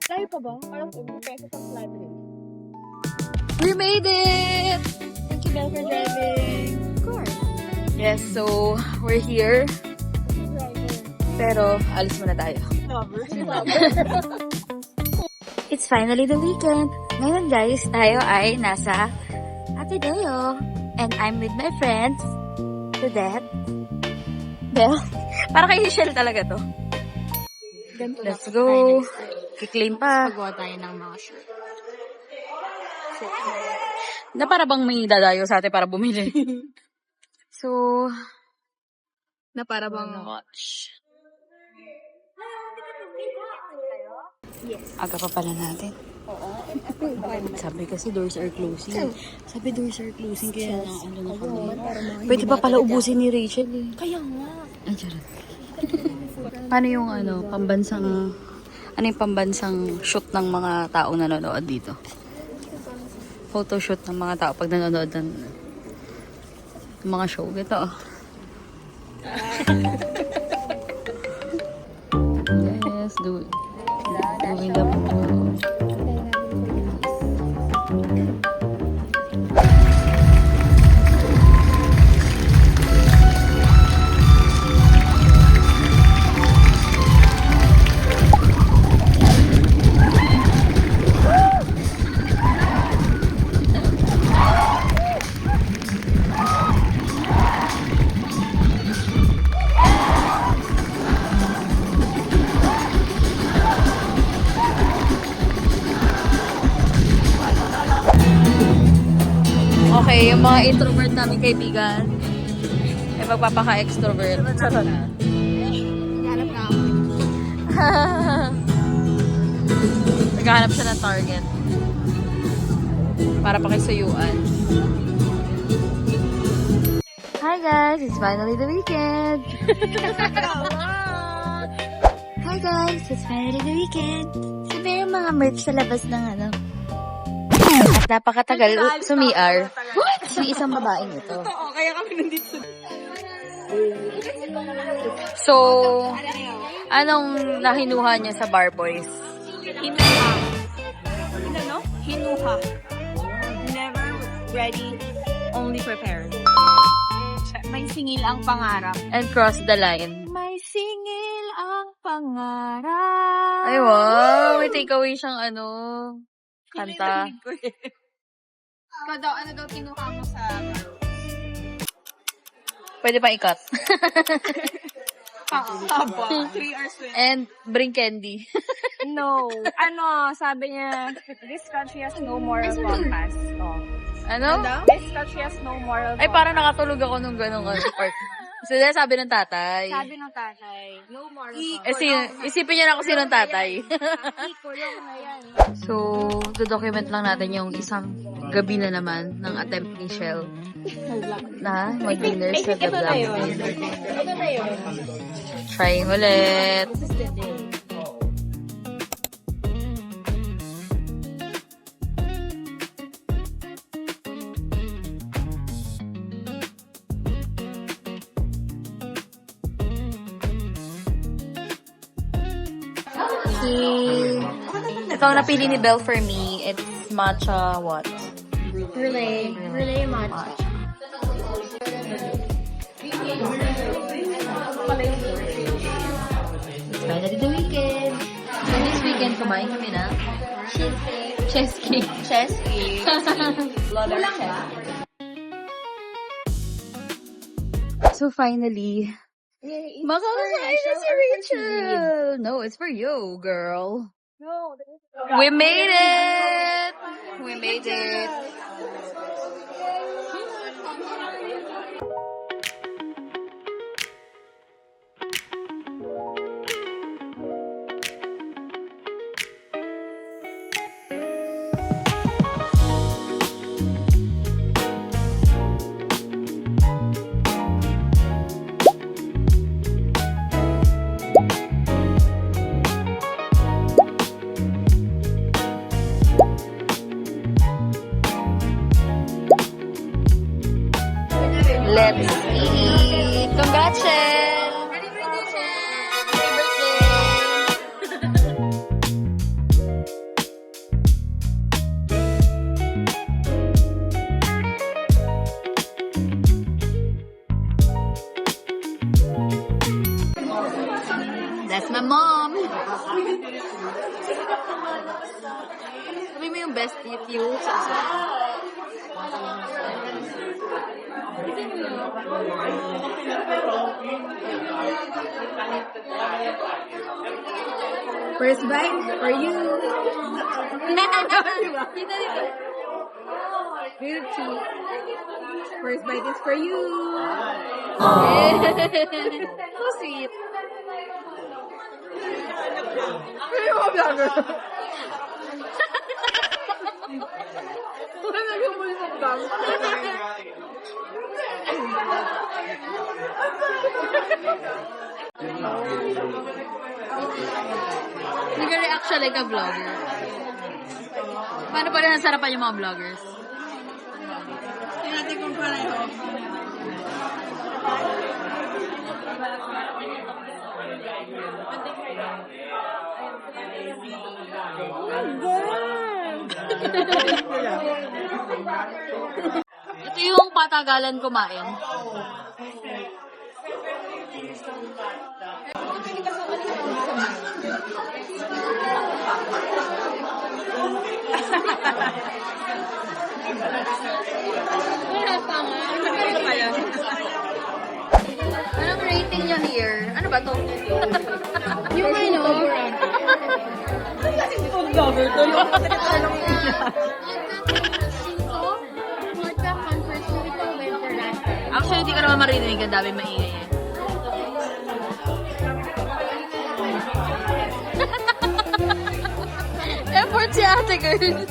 Layo pa ba? Parang peso sa library. We made it! Thank you, Belle, for driving. Of course. Yes, so we're here. Pero alis muna tayo. Lover. It's finally the weekend. Ngayon guys, tayo ay nasa Atideo. And I'm with my friends. Todet. Belle. Para kay Michelle talaga to. Let's go. Kiklaim pa. Pagawa tayo ng mga shirt. Na para bang may dadayo sa atin para bumili. So, Na para bang... watch. Aga pa pala natin. Sabi kasi doors are closing. Sabi doors are closing kaya na ano na kami. Pwede pa pala ubusin ni Rachel eh. Kaya nga. Ay, charot. Paano yung ano yung pambansang shoot ng mga taong nanonood dito? Photoshoot ng mga tao pag nanonood ng mga show. Ito. Yes, doing the Okay, yung mga introvert namin kaibigan ay magpapaka-extrovert. Charot. Naghanap na ako. Naghahanap siya ng target. Para pakisuyuan. Hi guys! It's finally the weekend! Hi guys! It's finally the weekend! Sabi yung mga merch sa labas ng ano. At napakatagal sumiar. Yung isang babaeng ito. Oo, kaya kami nandito. So, anong nahinuha niya sa Bar Boys? Hinuha. Ano? Hinuha. Never ready, only prepared. May singil ang pangarap. And cross the line. May singil ang pangarap. Ay wow! May takeaway siyang ano, kanta. Ikaw daw, ano daw kinuha mo sa Pwede pa ikat. haba? 3 hours with... And bring candy. No. Ano, sabi niya, this country has no moral compass. Oh. Ano? This country has no moral compass. Ay, parang nakatulog ako nung gano'ng part. So, sabi ng tatay. Sabi ng tatay, no moral Isipin niya na kung sino ang tatay. Ikulong na yan. So, document lang natin yung isang gabi na naman ng attempt ni Shell na mag-dinner sa The Black. Ito na yun. Try ulit. This is the day. Ito ang napili ni Belle for me. It's matcha what? Relay matcha. It's finally the weekend. So this weekend, kumain kami na cheesecake. Cheesecake. Kulang ba? So finally, makakain na si Rachel. No, it's for you, girl. No. We made it! We made it. Let's eat! Congrats, Shell! Happy birthday, Shell! Happy birthday! That's my mom! Sabi mo yung best if you First bite for you. Beauty. First bite is for you. So sweet. Ay, mga vlogger. Wala yung muli ng vlog. Hindi ka react siya like a vlogger. Paano pa rin nasarapan yung mga vloggers? Hindi natin kung pareho. Ito yung patagalan kumain. Anong rating niya here? Ano ba to? Yung ano? Food vlogger to. Yung patagalong niya. Actually, hindi ka naman marinig. Ang dami maingay eh. Effort si ate girl.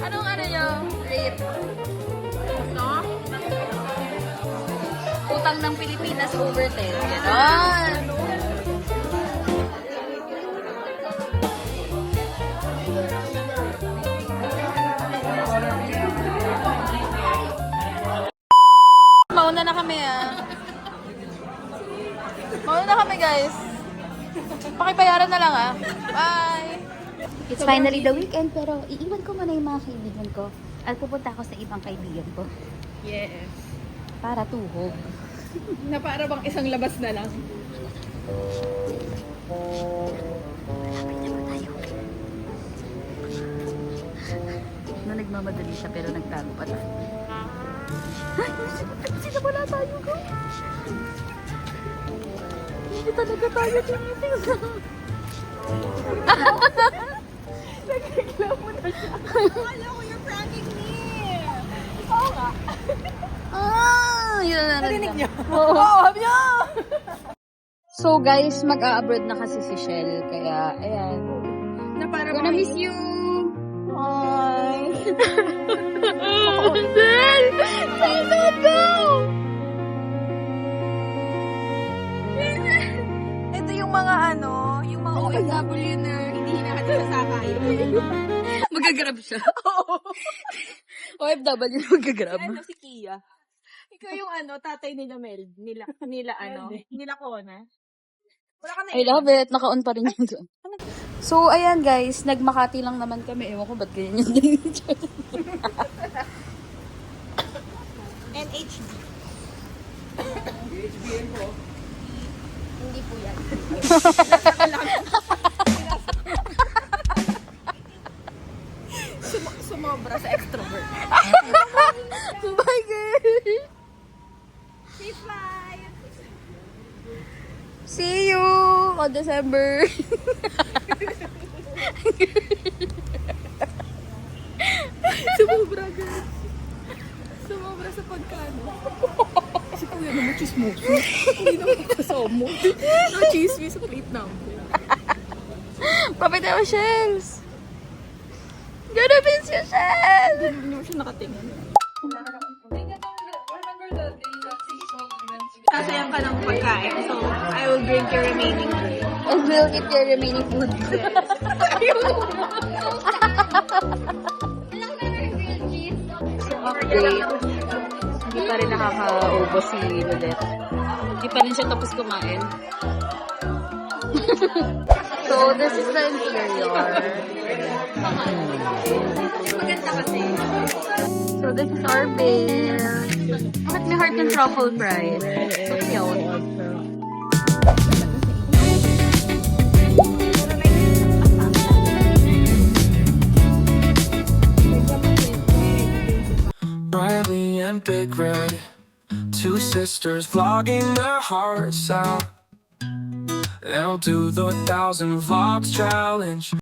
Anong ano nyo? Rate? No? Utang ng Pilipinas over 10. Ganon. Mauna na kami Mauna na kami guys. Pakibayaran na lang Bye! It's finally the weekend pero iiwan ko muna yung mga kaibigan ko at pupunta ako sa ibang kaibigan ko. Yes. Para tuhog. Na para bang isang labas na lang. No, nagmamadali siya pero nagtago pa tayo. Ay, sila wala tayo ko. Hindi talaga tayo tinitingnan. Nagreklamo na siya. Akala ko you're pranking me. Oo nga. Yun na Narinig niyo? Oo, niyo! So guys, mag-a-abroad na kasi si Shell, kaya ayan. Na para Gonna miss you! Hi. Shell! Shell, don't go! Ito yung mga yung mga OFW na hindi hinahatid sa sakay. Magagrab siya. OFW, magagrab. Si Kia. Ikaw yung tatay nila Mel. Nila Kona. Wala ka na I love it. Naka-on pa rin yun doon. So, ayan guys. Nag-Makati lang naman kami. Ewan ko ba't ganyan yung NHD. HBM po. Hindi po yan. Sumobra sa extrovert. Bye, girl! Safe flight! See you on December. Sumobra, guys. Sumobra sa pagkano. Kasi kuya naman chismoso. Hindi naman kasama. No chismis sa plate number. Papay tayo, Shells. Gonna miss you, Shells. Hindi naman siya nakatingin. Sasayang ka ng pagkain, so I will drink your remaining drink. And we'll eat your remaining food. Okay. Hindi pa rin nakakaubos si Ludet. Hindi pa rin siya tapos kumain. So, this is the interior. Maganda kasi. So, this is our bill. Bakit may heart and truffle fries? So cute. Riley and Big Red, two sisters vlogging their hearts out. They'll do the 1,000 vlogs challenge.